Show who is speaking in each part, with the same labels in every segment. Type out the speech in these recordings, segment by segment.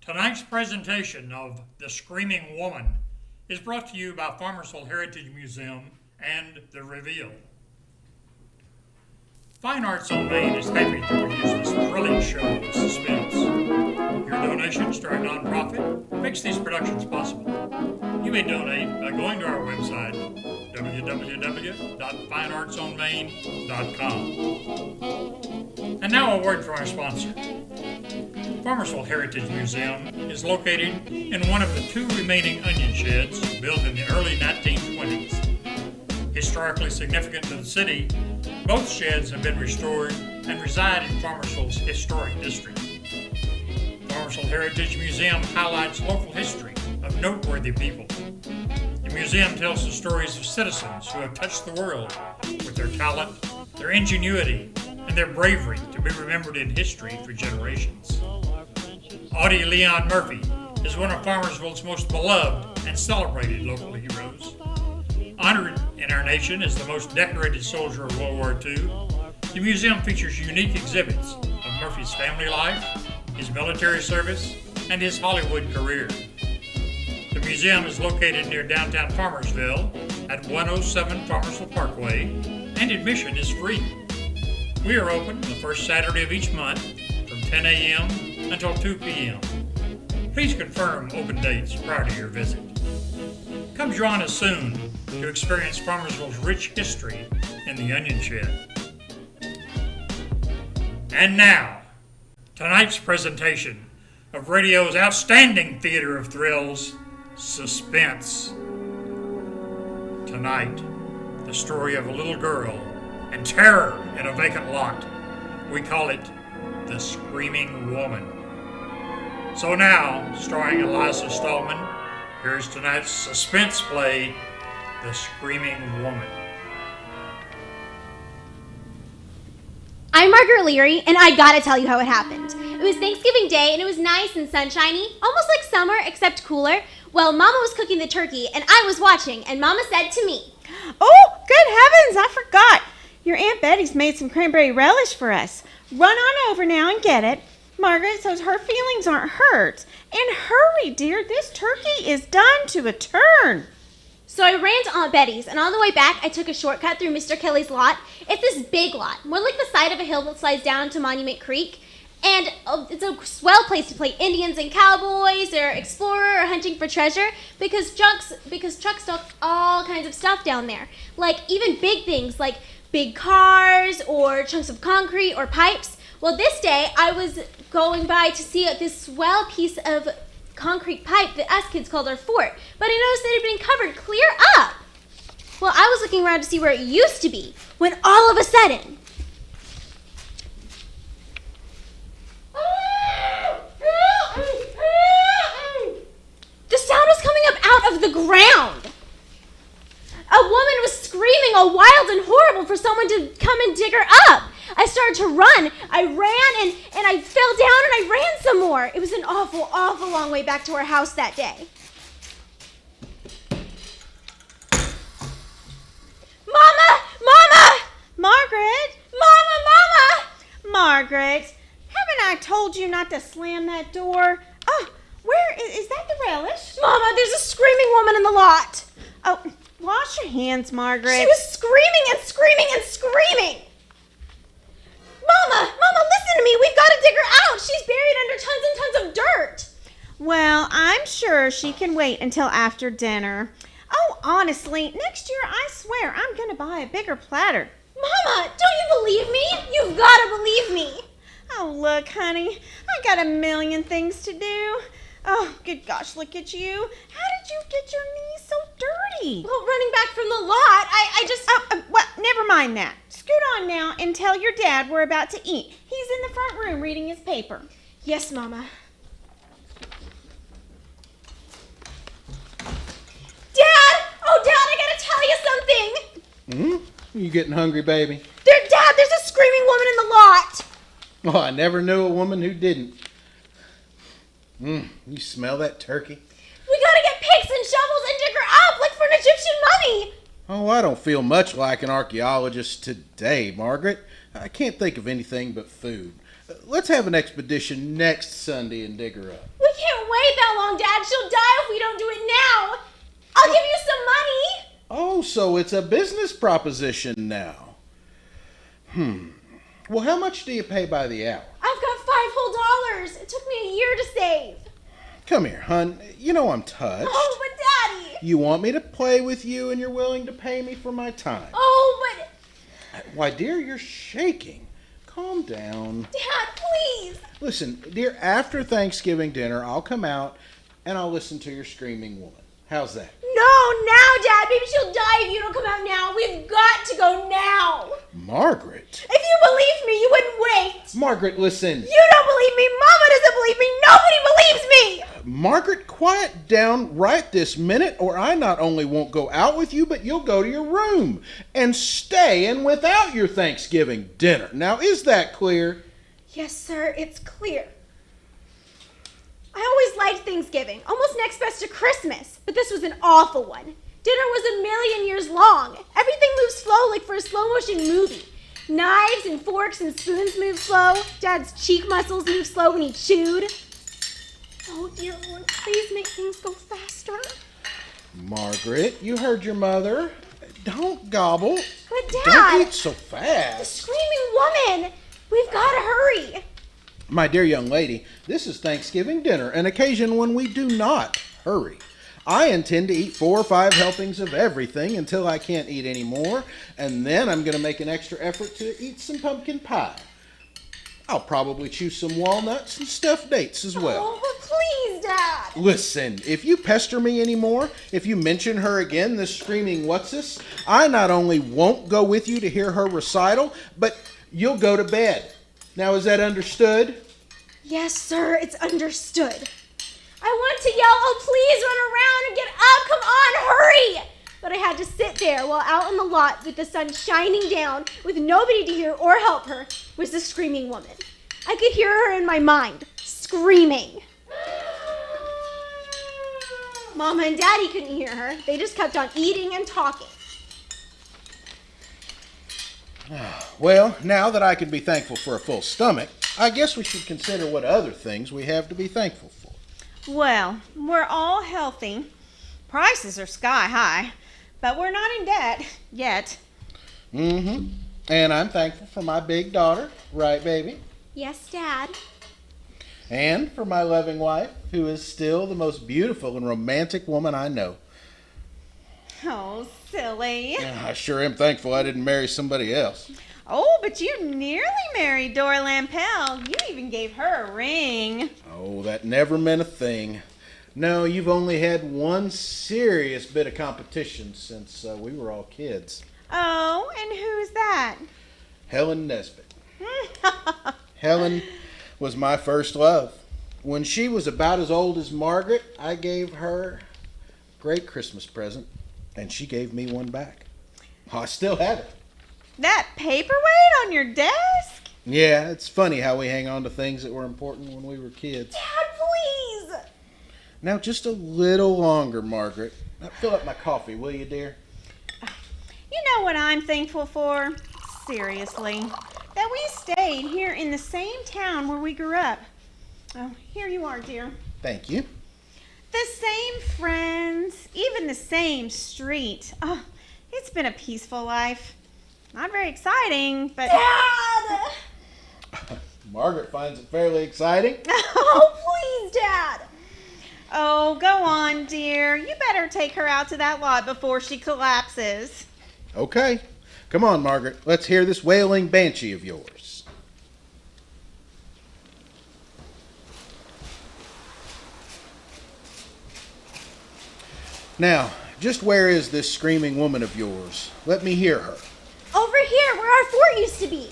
Speaker 1: Tonight's presentation of The Screaming Woman is brought to you by Farmersville Heritage Museum and The Reveal. Fine Arts on Main is happy to produce this thrilling show of suspense. Your donations to our nonprofit makes these productions possible. You may donate by going to our website, www.fineartsonmain.com. And now a word from our sponsor. Farmersville Heritage Museum is located in one of the two remaining onion sheds built in the early 1920s. Historically significant to the city, both sheds have been restored and reside in Farmersville's historic district. Farmersville Heritage Museum highlights local history of noteworthy people. The museum tells the stories of citizens who have touched the world with their talent, their ingenuity, and their bravery to be remembered in history for generations. Audie Leon Murphy is one of Farmersville's most beloved and celebrated local heroes. Honored in our nation as the most decorated soldier of World War II, the museum features unique exhibits of Murphy's family life, his military service, and his Hollywood career. The museum is located near downtown Farmersville at 107 Farmersville Parkway, and admission is free. We are open the first Saturday of each month from 10 a.m. until 2 p.m. Please confirm open dates prior to your visit. Come join us soon to experience Farmersville's rich history in the Onion Shed. And now, tonight's presentation of radio's outstanding theater of thrills, Suspense. Tonight, the story of a little girl and terror in a vacant lot. We call it The Screaming Woman. So now, starring Eliza Stallman, here's tonight's suspense play, The Screaming Woman.
Speaker 2: I'm Margaret Leary, and I gotta tell you how it happened. It was Thanksgiving Day, and it was nice and sunshiny, almost like summer, except cooler. Well, Mama was cooking the turkey, and I was watching, and Mama said to me,
Speaker 3: "Oh, good heavens, I forgot. Your Aunt Betty's made some cranberry relish for us. Run on over now and get it, Margaret, so her feelings aren't hurt. And hurry, dear, this turkey is done to a turn."
Speaker 2: So I ran to Aunt Betty's, and on the way back, I took a shortcut through Mr. Kelly's lot. It's this big lot, more like the side of a hill that slides down to Monument Creek. And it's a swell place to play Indians and cowboys, or explorer, or hunting for treasure, because trucks stock all kinds of stuff down there. Like even big things, like big cars, or chunks of concrete, or pipes. Well, this day, I was going by to see this swell piece of concrete pipe that us kids called our fort, but I noticed that it had been covered clear up. Well, I was looking around to see where it used to be, when all of a sudden, the sound was coming up out of the ground. A woman was screaming all wild and horrible for someone to come and dig her up. I started to run. I ran and I fell down and I ran some more. It was an awful, awful long way back to our house that day. Mama! Mama!
Speaker 3: Margaret!
Speaker 2: Mama!
Speaker 3: Margaret, haven't I told you not to slam that door? Oh, where is that the relish?
Speaker 2: Mama, there's a screaming woman in the lot.
Speaker 3: Oh, wash your hands, Margaret.
Speaker 2: She was screaming and screaming and screaming. Mama, listen to me. We've got to dig her out. She's buried under tons and tons of dirt.
Speaker 3: Well, I'm sure she can wait until after dinner. Oh, honestly, next year I swear I'm going to buy a bigger platter.
Speaker 2: Mama, don't you believe me? You've got to believe me.
Speaker 3: Oh, look, honey, I got a million things to do. Oh, good gosh, look at you. How did you get your knees so dirty?
Speaker 2: Well, running back from the lot, I just...
Speaker 3: Well, never mind that. Scoot on now and tell your dad we're about to eat. He's in the front room reading his paper.
Speaker 2: Yes, Mama. Dad! Oh, Dad, I gotta tell you something.
Speaker 4: You getting hungry, baby?
Speaker 2: Dad, there's a screaming woman in the lot.
Speaker 4: Oh, I never knew a woman who didn't. You smell that turkey?
Speaker 2: We gotta get picks and shovels and dig her up like for an Egyptian mummy.
Speaker 4: Oh, I don't feel much like an archaeologist today, Margaret. I can't think of anything but food. Let's have an expedition next Sunday and dig her up.
Speaker 2: We can't wait that long, Dad. She'll die if we don't do it now. I'll give you some money.
Speaker 4: Oh, so it's a business proposition now. Well, how much do you pay by the hour?
Speaker 2: I've got $5 whole. It took me a year to save.
Speaker 4: Come here, hun. You know I'm touched.
Speaker 2: Oh, but Daddy.
Speaker 4: You want me to play with you and you're willing to pay me for my time.
Speaker 2: Oh, but...
Speaker 4: Why, dear, you're shaking. Calm down.
Speaker 2: Dad, please.
Speaker 4: Listen, dear, after Thanksgiving dinner, I'll come out and I'll listen to your screaming woman. How's that?
Speaker 2: No, now, Dad. Maybe she'll die if you don't come out now. We've got to go now.
Speaker 4: Margaret.
Speaker 2: If you believed me, you wouldn't wait.
Speaker 4: Margaret, listen.
Speaker 2: You don't believe me. Mama doesn't believe me. Nobody believes me.
Speaker 4: Margaret, quiet down right this minute, or I not only won't go out with you, but you'll go to your room and stay in without your Thanksgiving dinner. Now, is that clear?
Speaker 2: Yes, sir. It's clear. I always liked Thanksgiving, almost next best to Christmas, but this was an awful one. Dinner was a million years long. Everything moved slow like for a slow-motion movie. Knives and forks and spoons moved slow. Dad's cheek muscles moved slow when he chewed. Oh, dear Lord, please make things go faster.
Speaker 4: Margaret, you heard your mother. Don't gobble.
Speaker 2: But Dad,
Speaker 4: Don't eat so
Speaker 2: the
Speaker 4: fast.
Speaker 2: screaming woman. We've got to hurry.
Speaker 4: My dear young lady, this is Thanksgiving dinner, an occasion when we do not hurry. I intend to eat 4 or 5 helpings of everything until I can't eat any more, and then I'm going to make an extra effort to eat some pumpkin pie. I'll probably chew some walnuts and stuffed dates as well.
Speaker 2: Oh, but please, Dad.
Speaker 4: Listen, if you pester me anymore, if you mention her again, this screaming what's-this, I not only won't go with you to hear her recital, but you'll go to bed. Now, is that understood?
Speaker 2: Yes, sir, it's understood. I wanted to yell, oh, please run around and get up. Come on, hurry. But I had to sit there while out on the lot with the sun shining down with nobody to hear or help her was the screaming woman. I could hear her in my mind, screaming. Mama and Daddy couldn't hear her. They just kept on eating and talking.
Speaker 4: Well, now that I can be thankful for a full stomach, I guess we should consider what other things we have to be thankful for.
Speaker 3: Well, we're all healthy. Prices are sky high, but we're not in debt yet.
Speaker 4: Mm-hmm. And I'm thankful for my big daughter, right, baby?
Speaker 2: Yes, Dad.
Speaker 4: And for my loving wife, who is still the most beautiful and romantic woman I know.
Speaker 3: Oh, silly.
Speaker 4: I sure am thankful I didn't marry somebody else.
Speaker 3: Oh, but you nearly married Dora Lampel. You even gave her a ring.
Speaker 4: Oh, that never meant a thing. No, you've only had one serious bit of competition since we were all kids.
Speaker 3: Oh, and who's that?
Speaker 4: Helen Nesbitt. Helen was my first love. When she was about as old as Margaret, I gave her a great Christmas present, and she gave me one back. I still have it.
Speaker 3: That paperweight on your desk?
Speaker 4: Yeah, it's funny how we hang on to things that were important when we were kids.
Speaker 2: Dad, please.
Speaker 4: Now, just a little longer, Margaret. Now, fill up my coffee, will you, dear?
Speaker 3: You know what I'm thankful for? Seriously. That we stayed here in the same town where we grew up. Oh, here you are, dear.
Speaker 4: Thank you.
Speaker 3: The same friends, even the same street. Oh, it's been a peaceful life. Not very exciting, but...
Speaker 2: Dad!
Speaker 4: Margaret finds it fairly exciting.
Speaker 2: Oh, please, Dad.
Speaker 3: Oh, go on, dear. You better take her out to that lot before she collapses.
Speaker 4: Okay. Come on, Margaret. Let's hear this wailing banshee of yours. Now, just where is this screaming woman of yours? Let me hear her.
Speaker 2: Over here, where our fort used to be.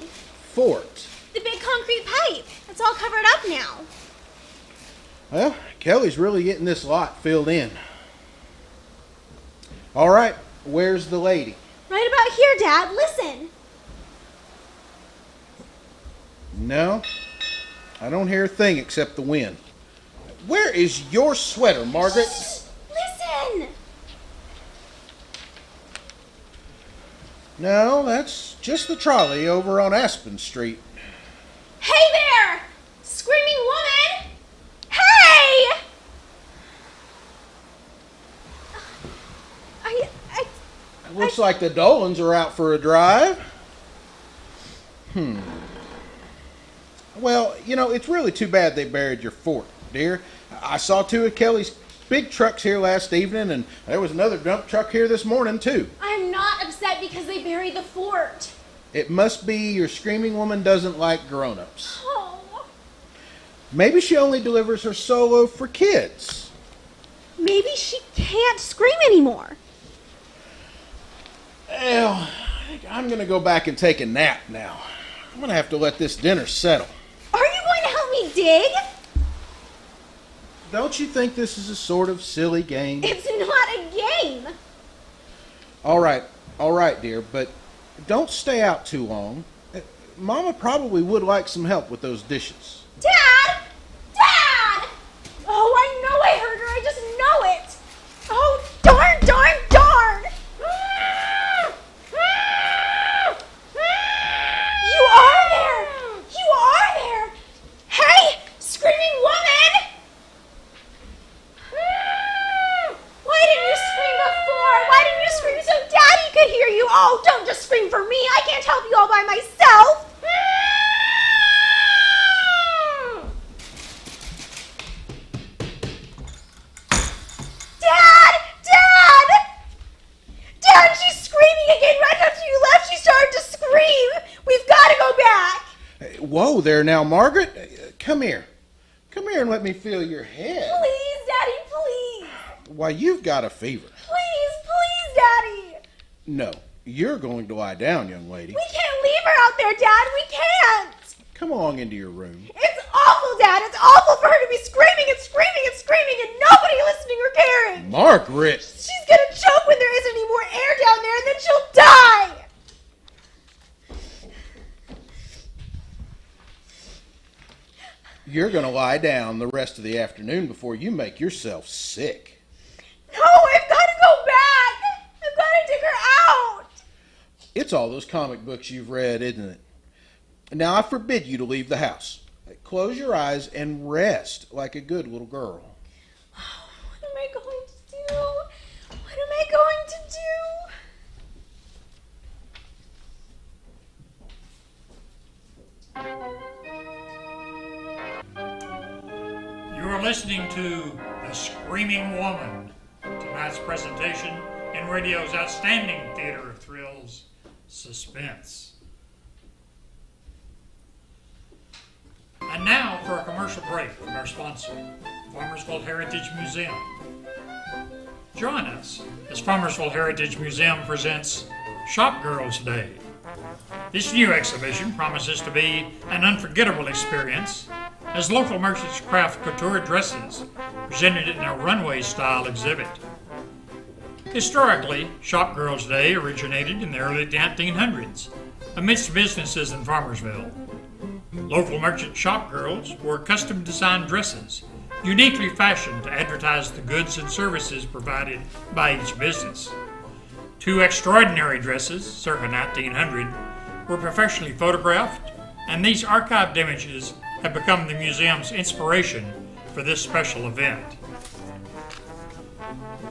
Speaker 4: Fort.
Speaker 2: The big concrete pipe. It's all covered up now.
Speaker 4: Well, Kelly's really getting this lot filled in. All right, where's the lady?
Speaker 2: Right about here, Dad. Listen.
Speaker 4: No, I don't hear a thing except the wind. Where is your sweater, Margaret?
Speaker 2: Shh, listen.
Speaker 4: No, that's just the trolley over on Aspen Street.
Speaker 2: Hey there! Screaming woman! Hey!
Speaker 4: Looks like the Dolans are out for a drive. Well, it's really too bad they buried your fort, dear. I saw two of Kelly's big trucks here last evening, and there was another dump truck here this morning, too.
Speaker 2: I'm not upset because they buried the fort.
Speaker 4: It must be your screaming woman doesn't like grown-ups.
Speaker 2: Oh.
Speaker 4: Maybe she only delivers her solo for kids.
Speaker 2: Maybe she can't scream anymore.
Speaker 4: Well, I think I'm going to go back and take a nap now. I'm going to have to let this dinner settle.
Speaker 2: Are you going to help me dig?
Speaker 4: Don't you think this is a sort of silly game?
Speaker 2: It's not a game.
Speaker 4: All right, dear, but don't stay out too long. Mama probably would like some help with those dishes.
Speaker 2: Dad! Dad! Oh, I know I heard her. I just know it. Oh, darn, darn, darn! You are there! You are there! Hey, screaming woman! Why didn't you scream before? Why didn't you scream so Daddy could hear you? Oh, don't just scream for me. I can't help you all by myself. Dad! Dad! Dad, she's screaming again. Right after you left, she started to scream. We've got to go back.
Speaker 4: Hey, whoa there now, Margaret. Come here. Come here and let me feel your head.
Speaker 2: Please, Daddy, please.
Speaker 4: Why, you've got a fever.
Speaker 2: Please, Daddy.
Speaker 4: No, you're going to lie down, young lady.
Speaker 2: We can't leave her out there, Dad. We can't.
Speaker 4: Come along into your room.
Speaker 2: It's awful, Dad. It's awful for her to be screaming and screaming and screaming and nobody listening or caring.
Speaker 4: Margaret!
Speaker 2: She's going to choke when there isn't any more air down there and then she'll die.
Speaker 4: You're going to lie down the rest of the afternoon before you make yourself sick.
Speaker 2: No, I've got to go back. I've got to dig her out.
Speaker 4: It's all those comic books you've read, isn't it? Now I forbid you to leave the house. Close your eyes and rest like a good little girl.
Speaker 2: What am I going to do? What am I going to do?
Speaker 1: You are listening to The Screaming Woman, tonight's presentation in radio's outstanding theater of thrills, Suspense. And now for a commercial break from our sponsor, Farmersville Heritage Museum. Join us as Farmersville Heritage Museum presents Shop Girls Day. This new exhibition promises to be an unforgettable experience as local merchants craft couture dresses presented in a runway-style exhibit. Historically, Shop Girls Day originated in the early 1900s amidst businesses in Farmersville. Local merchant shop girls wore custom-designed dresses, uniquely fashioned to advertise the goods and services provided by each business. Two extraordinary dresses, circa 1900, were professionally photographed, and these archived images have become the museum's inspiration for this special event.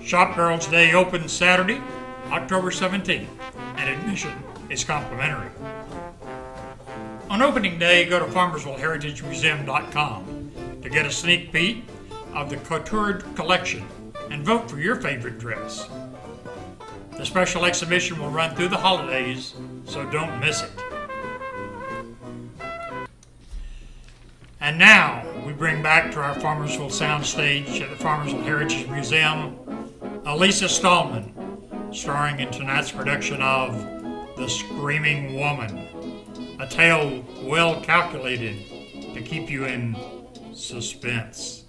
Speaker 1: Shop Girls Day opens Saturday, October 17th, and admission is complimentary. On opening day, go to FarmersvilleHeritageMuseum.com to get a sneak peek of the coutured collection and vote for your favorite dress. The special exhibition will run through the holidays, so don't miss it. And now, we bring back to our Farmersville soundstage at the Farmersville Heritage Museum, Elisa Stallman, starring in tonight's production of The Screaming Woman, a tale well calculated to keep you in suspense.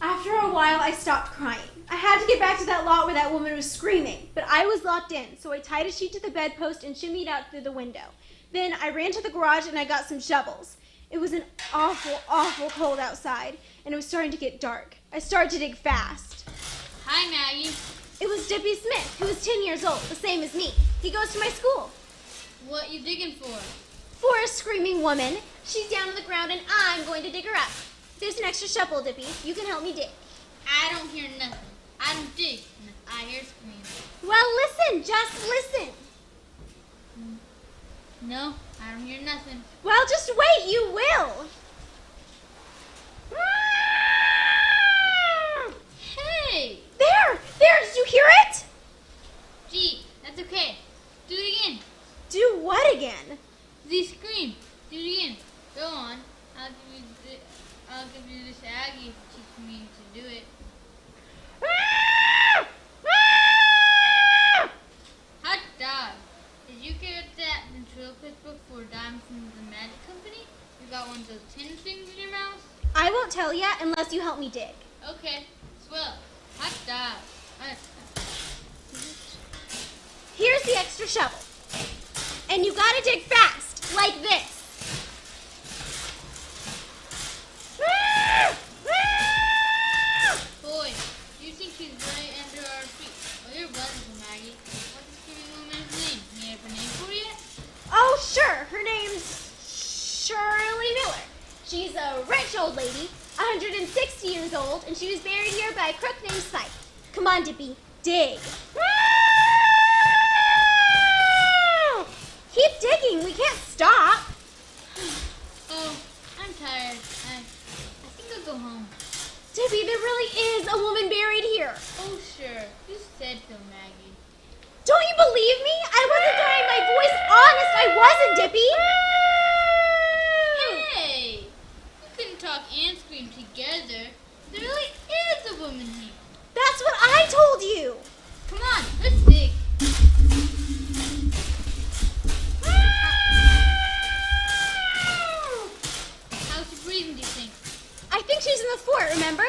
Speaker 2: After a while, I stopped crying. I had to get back to that lot where that woman was screaming, but I was locked in, so I tied a sheet to the bedpost and shimmied out through the window. Then I ran to the garage and I got some shovels. It was an awful, awful cold outside, and it was starting to get dark. I started to dig fast.
Speaker 5: Hi, Maggie.
Speaker 2: It was Dippy Smith, who was 10 years old, the same as me. He goes to my school.
Speaker 5: What you digging for?
Speaker 2: For a screaming woman. She's down on the ground and I'm going to dig her up. There's an extra shovel, Dippy. You can help me dig.
Speaker 5: I don't hear nothing. I don't dig. I hear screaming.
Speaker 2: Well, listen. Just listen.
Speaker 5: No, I don't hear nothing.
Speaker 2: Well, just wait. You will.
Speaker 5: Hey!
Speaker 2: There. Did you hear it?
Speaker 5: Gee, that's okay. Do it again.
Speaker 2: Do what again?
Speaker 5: Z scream. Do it again. Go on. I'll give you this Aggie if you teach me to do it. Hot dog. Did you get that ventriloquist book for a dime from the Magic Company? You got one of those tin things in your mouth?
Speaker 2: I won't tell ya unless you help me dig.
Speaker 5: Okay. Swell. Hot dog.
Speaker 2: Here's the extra shovel. And you gotta dig fast, like this.
Speaker 5: Boy, you think she's right under our feet. Oh, you're wonderful, Maggie. What's the screaming woman's name? You have her name for you?
Speaker 2: Oh, sure. Her name's Shirley Miller. She's a rich old lady, 160 years old, and she was buried here by a crook named Syle. Come on, Dippy. Dig. Keep digging. We can't stop.
Speaker 5: Oh, I'm tired. I think I'll go home.
Speaker 2: Dippy, there really is a woman buried here.
Speaker 5: Oh, sure. You said so, Maggie.
Speaker 2: Don't you believe me? I wasn't throwing my voice. Honest, I wasn't, Dippy.
Speaker 5: Hey! You can talk and scream together. There really is a woman here.
Speaker 2: That's what I told you.
Speaker 5: Come on, let's dig. How's she breathing, do you think?
Speaker 2: I think she's in the fort, remember?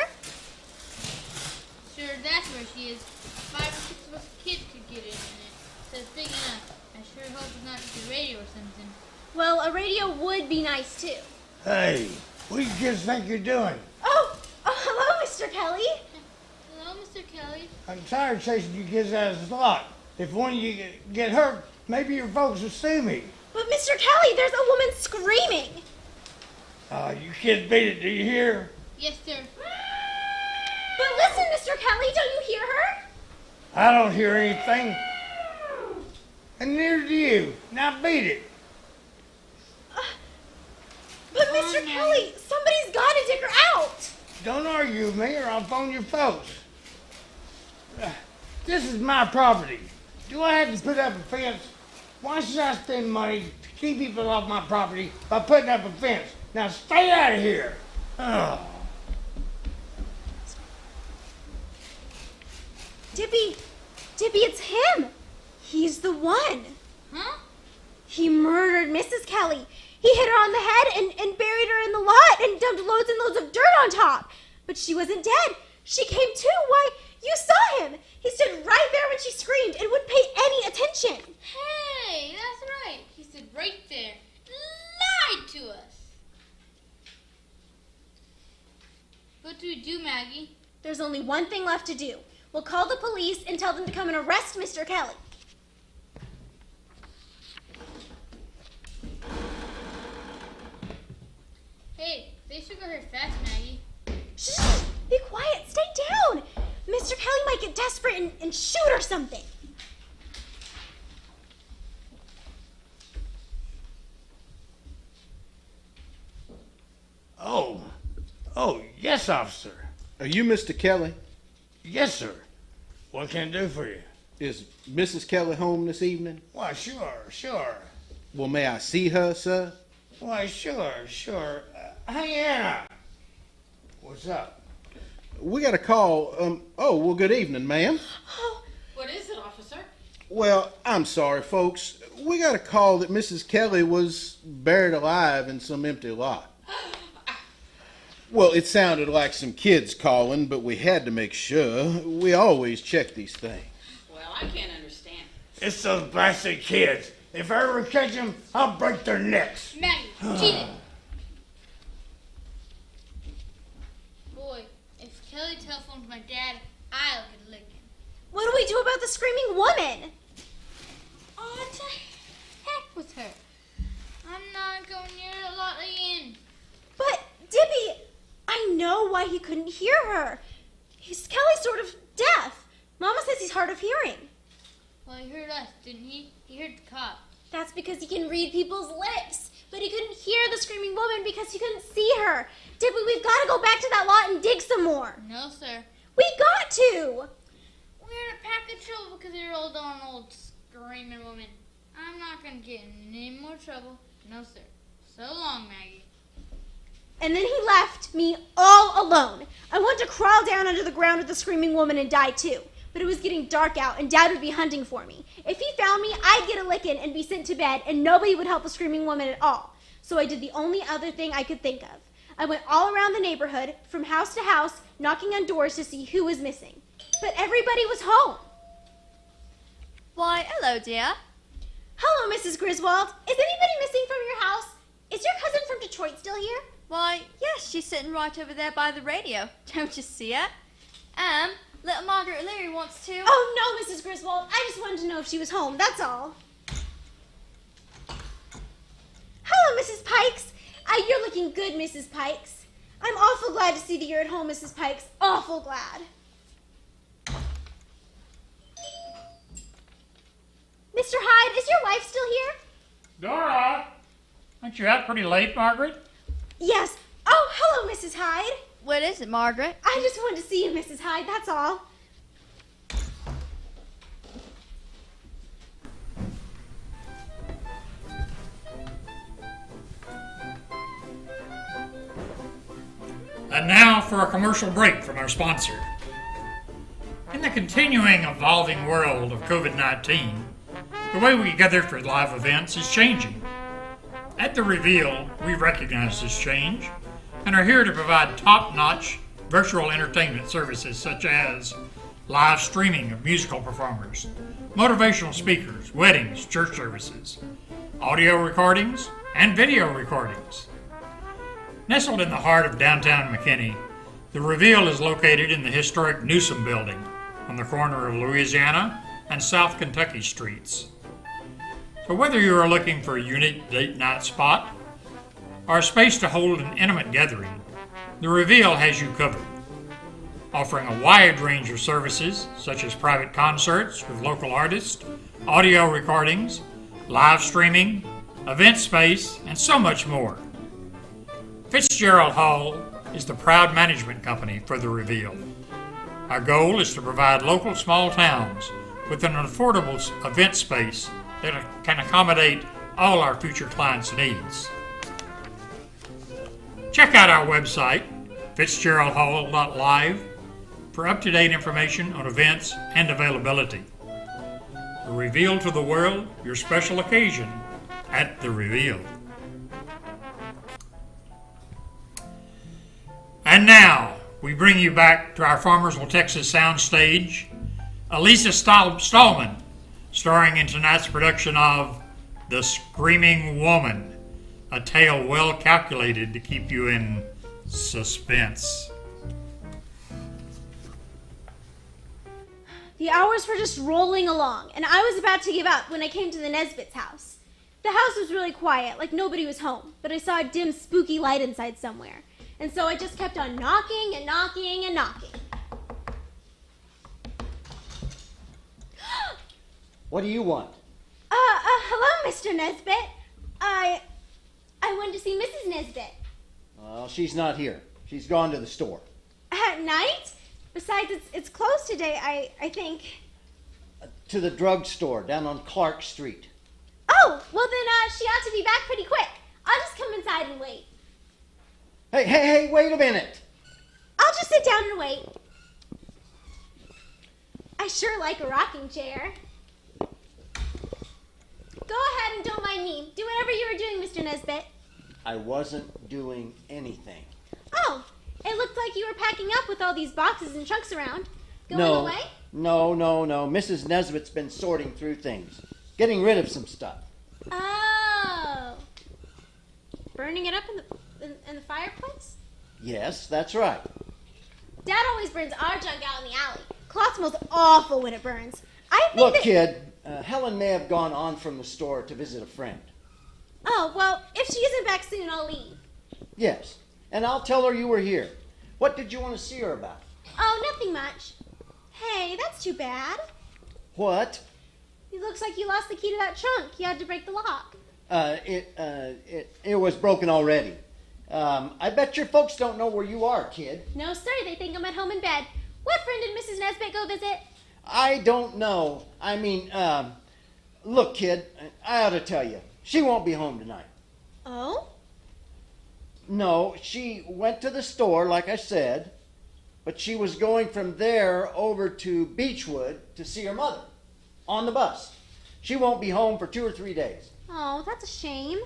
Speaker 5: Sure, that's where she is. 5 or 6 of us kids could get in it. So it's big enough. I sure hope it's not just a radio or something.
Speaker 2: Well, a radio would be nice, too.
Speaker 6: Hey, what do you kids think you're doing?
Speaker 2: Oh, hello, Mr. Kelly.
Speaker 5: Hello, Mr. Kelly.
Speaker 6: I'm tired of chasing you kids out of the lot. If one of you get hurt, maybe your folks will sue me.
Speaker 2: But Mr. Kelly, there's a woman screaming.
Speaker 6: You kids beat it, do you hear?
Speaker 5: Yes, sir.
Speaker 2: But listen, Mr. Kelly, don't you hear her?
Speaker 6: I don't hear anything. And neither do you. Now beat it.
Speaker 2: But Mr. Kelly, somebody's got to dig her out.
Speaker 6: Don't argue with me or I'll phone your folks. This is my property. Do I have to put up a fence? Why should I spend money to keep people off my property by putting up a fence? Now stay out of here. Ugh.
Speaker 2: Dippy, it's him. He's the one.
Speaker 5: Huh?
Speaker 2: He murdered Mrs. Kelly. He hit her on the head and buried her in the lot and dumped loads and loads of dirt on top. But she wasn't dead. She came to. Why, you saw him. He stood right there when she screamed and wouldn't pay any attention.
Speaker 5: Hey, that's right. He stood right there. Lied to us. What do we do, Maggie?
Speaker 2: There's only one thing left to do. We'll call the police and tell them to come and arrest Mr. Kelly.
Speaker 5: Hey, they should go here fast, Maggie.
Speaker 2: Shh! Be quiet. Stay down. Mr. Kelly might get desperate and shoot or something.
Speaker 6: Oh, yes, officer.
Speaker 4: Are you Mr. Kelly?
Speaker 6: Yes, sir. What can I do for you?
Speaker 4: Is Mrs. Kelly home this evening?
Speaker 6: Why, sure.
Speaker 4: Well, may I see her, sir?
Speaker 6: Why, sure. Hey, Anna. What's up?
Speaker 4: We got a call. Well, good evening, ma'am.
Speaker 2: Oh,
Speaker 7: What is it, officer?
Speaker 4: Well, I'm sorry, folks. We got a call that Mrs. Kelly was buried alive in some empty lot. Well, it sounded like some kids calling, but we had to make sure. We always check these things.
Speaker 7: Well, I can't understand.
Speaker 6: It's those blasted kids. If I ever catch them, I'll break their necks.
Speaker 5: Maggie, cheated. Boy, if Kelly telephones my dad, I'll get a licking.
Speaker 2: what do we do about the screaming woman?
Speaker 5: Oh, what the heck was
Speaker 2: why he couldn't hear her. Kelly's sort of deaf. Mama says he's hard of hearing.
Speaker 5: Well, he heard us, didn't he? He heard the cop.
Speaker 2: That's because he can read people's lips. But he couldn't hear the screaming woman because he couldn't see her. Dippy, we've got to go back to that lot and dig some more.
Speaker 5: No, sir.
Speaker 2: We got to.
Speaker 5: We're in a pack of trouble because you're old on old screaming woman. I'm not going to get in any more trouble. No, sir. So long, Maggie.
Speaker 2: And then he left me all alone. I wanted to crawl down under the ground with the screaming woman and die too. But it was getting dark out and Dad would be hunting for me. If he found me, I'd get a licking and be sent to bed and nobody would help the screaming woman at all. So I did the only other thing I could think of. I went all around the neighborhood, from house to house, knocking on doors to see who was missing. But everybody was home.
Speaker 8: Why, hello, dear.
Speaker 2: Hello, Mrs. Griswold. Is anybody missing from your house? Is your cousin from Detroit still here?
Speaker 8: Why, yes, she's sitting right over there by the radio. Don't you see her? Little Margaret Leary wants to...
Speaker 2: Oh, no, Mrs. Griswold. I just wanted to know if she was home, that's all. Hello, Mrs. Pikes. You're looking good, Mrs. Pikes. I'm awful glad to see that you're at home, Mrs. Pikes. Awful glad. Mr. Hyde, is your wife still here?
Speaker 1: Dora! Aren't you out pretty late, Margaret?
Speaker 2: Yes. Oh, hello, Mrs. Hyde.
Speaker 8: What is it, Margaret?
Speaker 2: I just wanted to see you, Mrs. Hyde, that's all.
Speaker 1: And now for a commercial break from our sponsor. In the continuing evolving world of COVID-19, the way we gather for live events is changing. At The Reveal, we recognize this change and are here to provide top-notch virtual entertainment services such as live streaming of musical performers, motivational speakers, weddings, church services, audio recordings, and video recordings. Nestled in the heart of downtown McKinney, The Reveal is located in the historic Newsom Building on the corner of Louisiana and South Kentucky Streets. So whether you are looking for a unique date night spot or a space to hold an intimate gathering, The Reveal has you covered, offering a wide range of services such as private concerts with local artists, audio recordings, live streaming, event space, and so much more. Fitzgerald Hall is the proud management company for The Reveal. Our goal is to provide local small towns with an affordable event space that can accommodate all our future clients' needs. Check out our website, fitzgeraldhall.live, for up-to-date information on events and availability. Reveal to the world your special occasion at The Reveal. And now, we bring you back to our Farmersville, Texas soundstage, Elisa Stallman, starring in tonight's production of The Screaming Woman, a tale well calculated to keep you in suspense.
Speaker 2: The hours were just rolling along, and I was about to give up when I came to the Nesbitt's house. The house was really quiet, like nobody was home, but I saw a dim, spooky light inside somewhere. And so I just kept on knocking and knocking and knocking.
Speaker 9: What do you want?
Speaker 2: Hello, Mr. Nesbitt. I wanted to see Mrs. Nesbitt.
Speaker 9: Well, she's not here. She's gone to the store.
Speaker 2: At night? Besides, it's closed today, I think.
Speaker 9: To the drugstore down on Clark Street.
Speaker 2: Oh, well then, she ought to be back pretty quick. I'll just come inside and wait.
Speaker 9: Hey, wait a minute.
Speaker 2: I'll just sit down and wait. I sure like a rocking chair. Go ahead and don't mind me. Do whatever you were doing, Mr. Nesbitt.
Speaker 9: I wasn't doing anything.
Speaker 2: Oh, it looked like you were packing up with all these boxes and trunks around. Going away?
Speaker 9: No. Mrs. Nesbitt's been sorting through things. Getting rid of some stuff.
Speaker 2: Oh. Burning it up in the fireplace?
Speaker 9: Yes, that's right.
Speaker 2: Dad always burns our junk out in the alley. Cloth smells awful when it burns. I think
Speaker 9: Look,
Speaker 2: that...
Speaker 9: kid, Helen may have gone on from the store to visit a friend.
Speaker 2: Oh, well, if she isn't back soon, I'll leave.
Speaker 9: Yes, and I'll tell her you were here. What did you want to see her about?
Speaker 2: Oh, nothing much. Hey, that's too bad.
Speaker 9: What?
Speaker 2: It looks like you lost the key to that trunk. You had to break the lock.
Speaker 9: It was broken already. I bet your folks don't know where you are, kid.
Speaker 2: No, sir. They think I'm at home in bed. What friend did Mrs. Nesbit go visit?
Speaker 9: I don't know. I mean, look, kid, I ought to tell you. She won't be home tonight.
Speaker 2: Oh?
Speaker 9: No, she went to the store, like I said, but she was going from there over to Beechwood to see her mother on the bus. She won't be home for 2 or 3 days.
Speaker 2: Oh, that's a shame.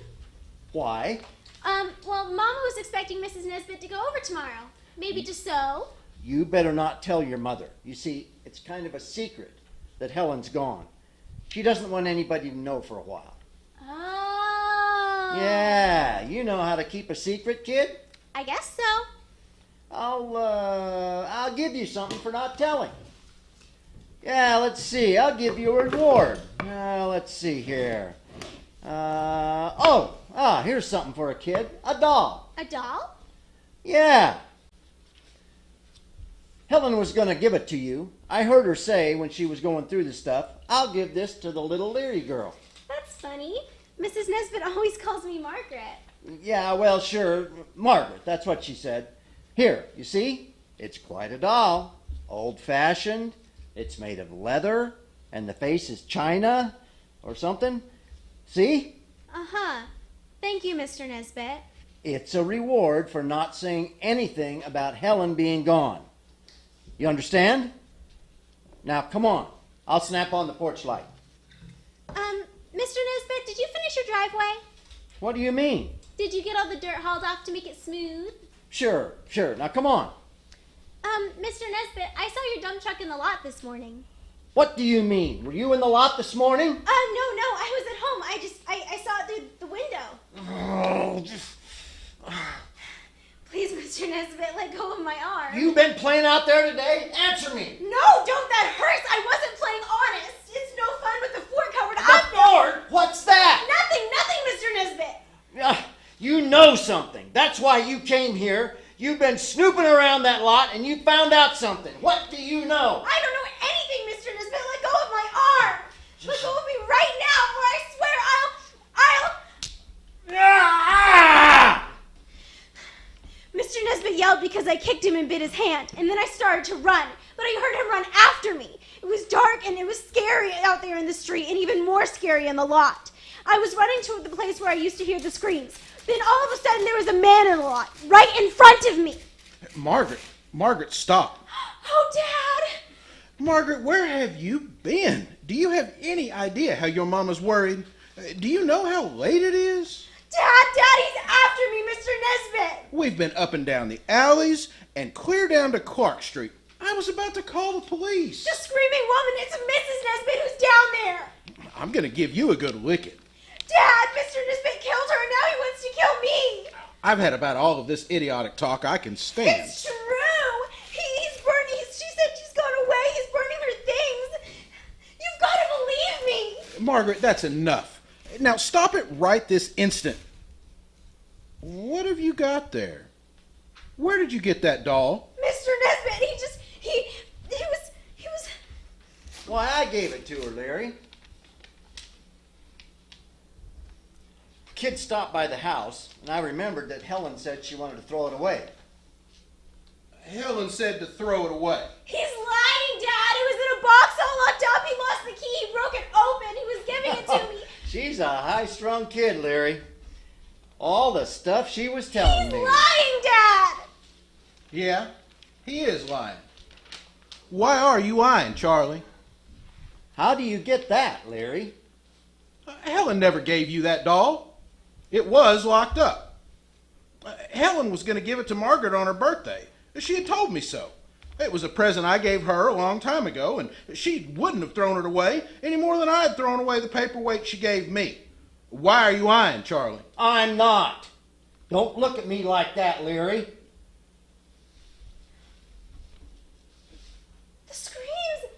Speaker 9: Why?
Speaker 2: Well, Mama was expecting Mrs. Nesbit to go over tomorrow. Maybe to sew.
Speaker 9: You better not tell your mother. You see, it's kind of a secret that Helen's gone. She doesn't want anybody to know for a while.
Speaker 2: Oh.
Speaker 9: Yeah, you know how to keep a secret, kid?
Speaker 2: I guess so.
Speaker 9: I'll give you something for not telling. Yeah, let's see. I'll give you a reward. Let's see here. Here's something for a kid. A doll.
Speaker 2: A doll?
Speaker 9: Yeah. Helen was going to give it to you. I heard her say when she was going through the stuff, I'll give this to the little Leary girl.
Speaker 2: That's funny. Mrs. Nesbit always calls me Margaret.
Speaker 9: Yeah, well, sure. Margaret, that's what she said. Here, you see? It's quite a doll. Old-fashioned. It's made of leather. And the face is china or something. See?
Speaker 2: Uh-huh. Thank you, Mr. Nesbit.
Speaker 9: It's a reward for not saying anything about Helen being gone. You understand? Now, come on. I'll snap on the porch light.
Speaker 2: Mr. Nesbit, did you finish your driveway?
Speaker 9: What do you mean?
Speaker 2: Did you get all the dirt hauled off to make it smooth?
Speaker 9: Sure. Now, come on.
Speaker 2: Mr. Nesbit, I saw your dump truck in the lot this morning.
Speaker 9: What do you mean? Were you in the lot this morning?
Speaker 2: No, I was at home. I saw it through the window. Please, Mr. Nesbit, let go of my arm.
Speaker 9: You been playing out there today? Answer me.
Speaker 2: No, don't, that hurts. I wasn't playing honest. It's no fun with the fort covered.
Speaker 9: The fort? What's that?
Speaker 2: Nothing, Mr. Nesbit.
Speaker 9: You know something. That's why you came here. You've been snooping around that lot and you found out something. What do you know?
Speaker 2: I don't know anything, Mr. Nesbit. Let go of my arm. Let go of me right now, or I swear Mr. Nesbit yelled because I kicked him and bit his hand, and then I started to run, but I heard him run after me. It was dark and it was scary out there in the street, and even more scary in the lot. I was running to the place where I used to hear the screams. Then all of a sudden there was a man in the lot, right in front of me.
Speaker 4: Margaret, stop.
Speaker 2: Oh, Dad!
Speaker 4: Margaret, where have you been? Do you have any idea how your mama's worried? Do you know how late it is?
Speaker 2: Daddy's after me, Mr. Nesbit!
Speaker 4: We've been up and down the alleys and clear down to Clark Street. I was about to call the police.
Speaker 2: The screaming woman, it's Mrs. Nesbit who's down there!
Speaker 4: I'm gonna give you a good licking.
Speaker 2: Dad, Mr. Nesbit killed her and now he wants to kill me!
Speaker 4: I've had about all of this idiotic talk I can stand.
Speaker 2: It's true! He's burning, she said she's gone away, he's burning her things! You've got to believe me!
Speaker 4: Margaret, that's enough. Now stop it right this instant. What have you got there? Where did you get that doll?
Speaker 2: Mr. Nesbit, he was...
Speaker 9: Why, I gave it to her, Larry. Kid stopped by the house, and I remembered that Helen said she wanted to throw it away.
Speaker 4: Helen said to throw it away.
Speaker 2: He's lying, Dad. It was in a box all locked up. He lost the key. He broke it open. He was giving it to me.
Speaker 9: She's a high-strung kid, Larry. All the stuff she was telling me.
Speaker 2: He's lying, Dad.
Speaker 4: Yeah, he is lying. Why are you lying, Charlie?
Speaker 9: How do you get that, Larry?
Speaker 4: Helen never gave you that doll. It was locked up. Helen was going to give it to Margaret on her birthday. She had told me so. It was a present I gave her a long time ago, and she wouldn't have thrown it away any more than I had thrown away the paperweight she gave me. Why are you lying, Charlie?
Speaker 9: I'm not. Don't look at me like that, Larry.
Speaker 2: The screams.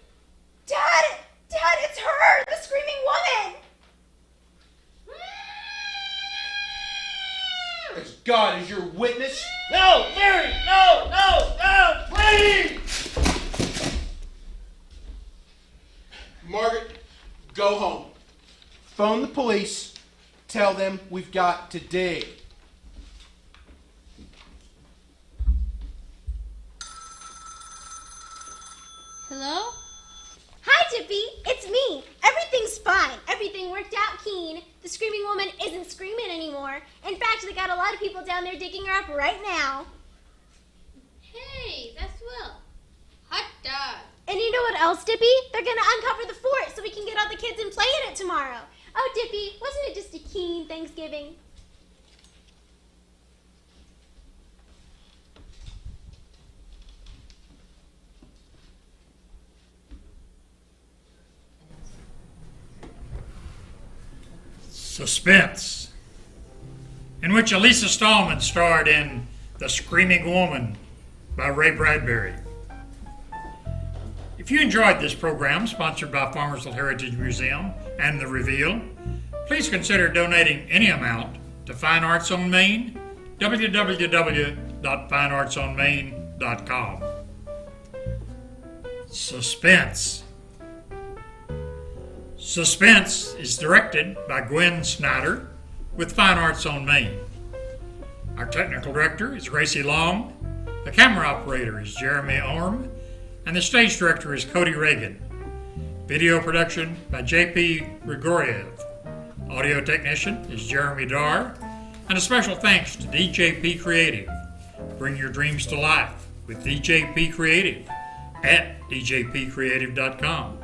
Speaker 2: Dad, it's her, the screaming woman.
Speaker 4: As God is your witness.
Speaker 9: No, Larry, no!
Speaker 4: Phone the police. Tell them we've got to dig.
Speaker 5: Hello?
Speaker 2: Hi, Dippy. It's me. Everything's fine. Everything worked out keen. The screaming woman isn't screaming anymore. In fact, they got a lot of people down there digging her up right now.
Speaker 5: Hey, that's Will. Hot dog.
Speaker 2: And you know what else, Dippy? They're gonna uncover the fort so we can get all the kids and play in it tomorrow. Oh, Dippy, wasn't it just a keen Thanksgiving?
Speaker 1: Suspense, in which Elisa Stallman starred in The Screaming Woman by Ray Bradbury. If you enjoyed this program, sponsored by Farmersville Heritage Museum and The Reveal, please consider donating any amount to Fine Arts on Main, www.fineartsonmain.com. Suspense. Suspense is directed by Gwen Snyder with Fine Arts on Main. Our technical director is Gracie Long, the camera operator is Jeremy Orm, and the stage director is Cody Reagan. Video production by J.P. Grigoriev. Audio technician is Jeremy Darr, and a special thanks to DJP Creative. Bring your dreams to life with DJP Creative at djpcreative.com.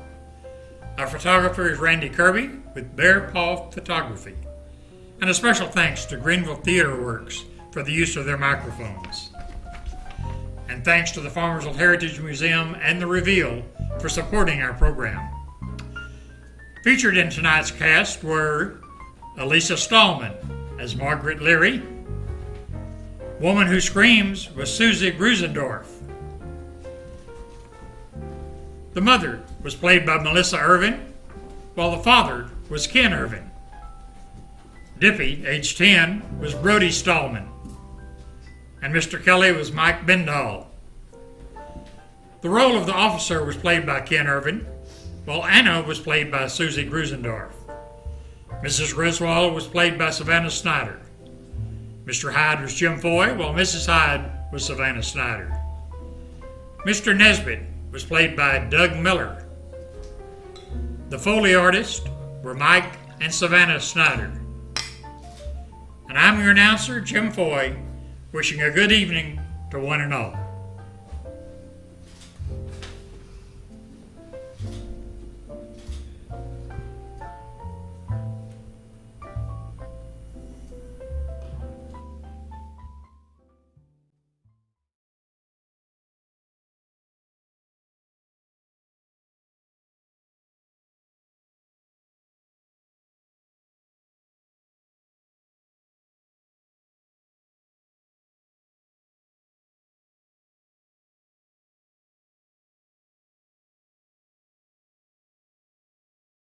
Speaker 1: Our photographer is Randy Kirby with Bear Paw Photography. And a special thanks to Greenville Theater Works for the use of their microphones. And thanks to the Farmersville Heritage Museum and The Reveal for supporting our program. Featured in tonight's cast were Elisa Stallman as Margaret Leary, Woman Who Screams was Susie Grusendorf. The mother was played by Melissa Irvin, while the father was Ken Irvin. Dippy, age 10, was Brody Stallman, and Mr. Kelly was Mike Bendall. The role of the officer was played by Ken Irvin, while Anna was played by Susie Grusendorf. Mrs. Griswold was played by Savannah Snyder. Mr. Hyde was Jim Foy, while Mrs. Hyde was Savannah Snyder. Mr. Nesbitt was played by Doug Miller. The Foley artists were Mike and Savannah Snyder. And I'm your announcer, Jim Foy, wishing a good evening to one and all.